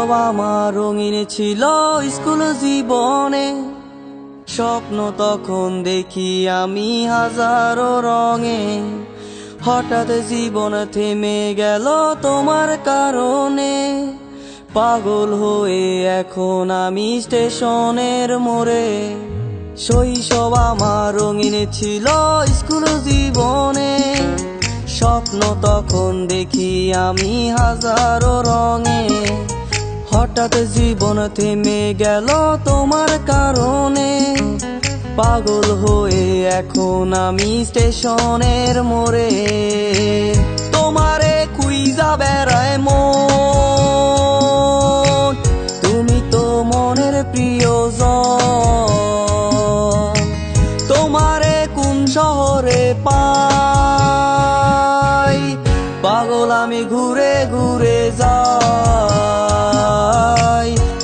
শৈশব আমার রঙিন ছিল স্কুল জীবনে, স্বপ্ন তখন দেখি আমি হাজারো রঙে। হঠাৎ জীবন থেমে গেল তোমার কারণে, পাগল হয়ে এখন আমি স্টেশনের মোড়ে। শৈশব আমার রঙিন ছিল স্কুল জীবনে, স্বপ্ন তখন দেখি আমি হাজারো রঙে। হঠাৎ জীবন থেমে গেল তোমার কারণে, পাগল হয়ে এখন আমি স্টেশনের মোড়ে। তোমারে খুঁজা বেড়ায় মন, তুমি তো মনের প্রিয়জন। তোমারে কোন শহরে পাই, পাগল আমি ঘুরে ঘুরে যাই,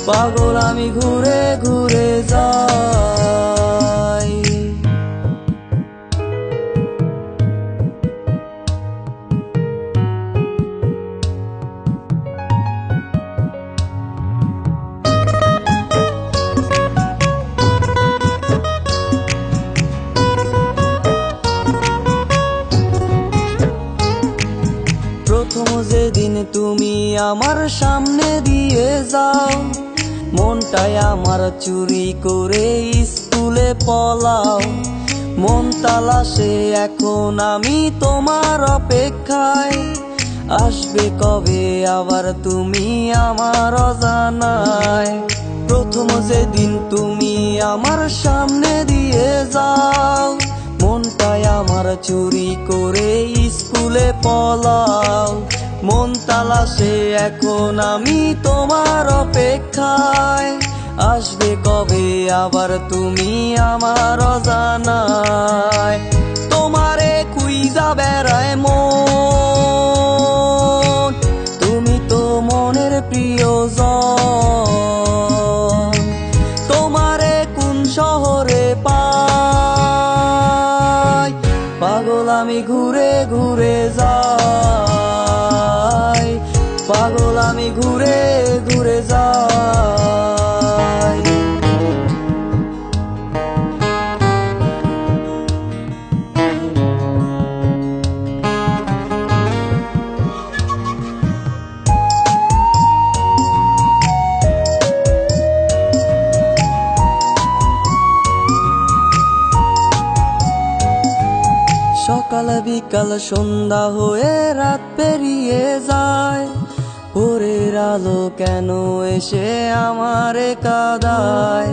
পাগল আমি ঘুরে ঘুরে যাই। প্রথম যেদিন তুমি আমার সামনে দিয়ে যাও, মনটাই আমার চুরি করে স্কুলে পলাও। মন তালাশে এখন আমি তোমার অপেক্ষায়, আসবে কবে আবার তুমি আমার অজানায়। প্রথম যেদিন তুমি আমার সামনে দিয়ে যাও, মনটাই আমার চুরি করে স্কুলে পলাও। মন তালাশে এখন আমি তোমার অপেক্ষায়, আসবে কবে আবার তুমি আমার অজানায়। তোমারে খুঁজা বেড়ায় মন, তুমি তো মনের প্রিয়জন। তোমারে কোন শহরে পাই, পাগল আমি ঘুরে ঘুরে যাই, পাগল আমি ঘুরে ঘুরে যাই। সকাল বিকাল সন্ধ্যা হয়ে রাত পেরিয়ে যায়, ভোরের আলো কেন এসে আমারে কাঁদায়।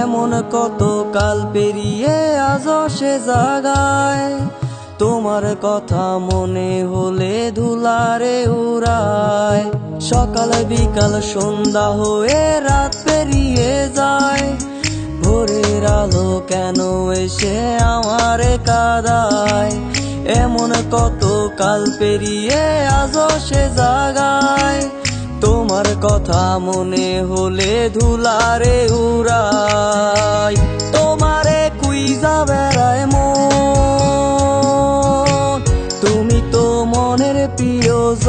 এমন কত কাল পেরিয়ে আজও সে জাগায়, তোমার কথা মনে হলে ধুলারে উড়ায়। সকাল বিকাল সন্ধ্যা হয়ে রাত পেরিয়ে যায়, ভোরের আলো কেন এসে আমারে কাঁদায়। এমন কত কাল পেরিয়ে আজও সে জাগায়, তোমার কথা মনে হলে ধুলারে উড়ায়। তোমারে খুঁজা বেড়ায় মন, তুমি তো মনের প্রিয়জন।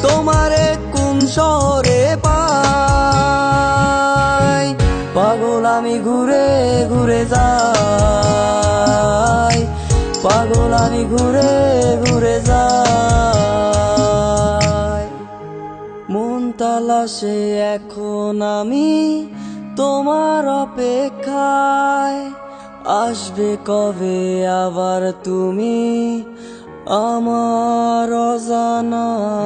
তোমারে কোন শহরে পাই, পাগল আমি ঘুরে ঘুরে যাই, পাগল আমি ঘুরে ঘুরে যাই। মন তালাশে এখন আমি তোমার অপেক্ষায়, আসবে কবে আবার তুমি আমার অজানায়।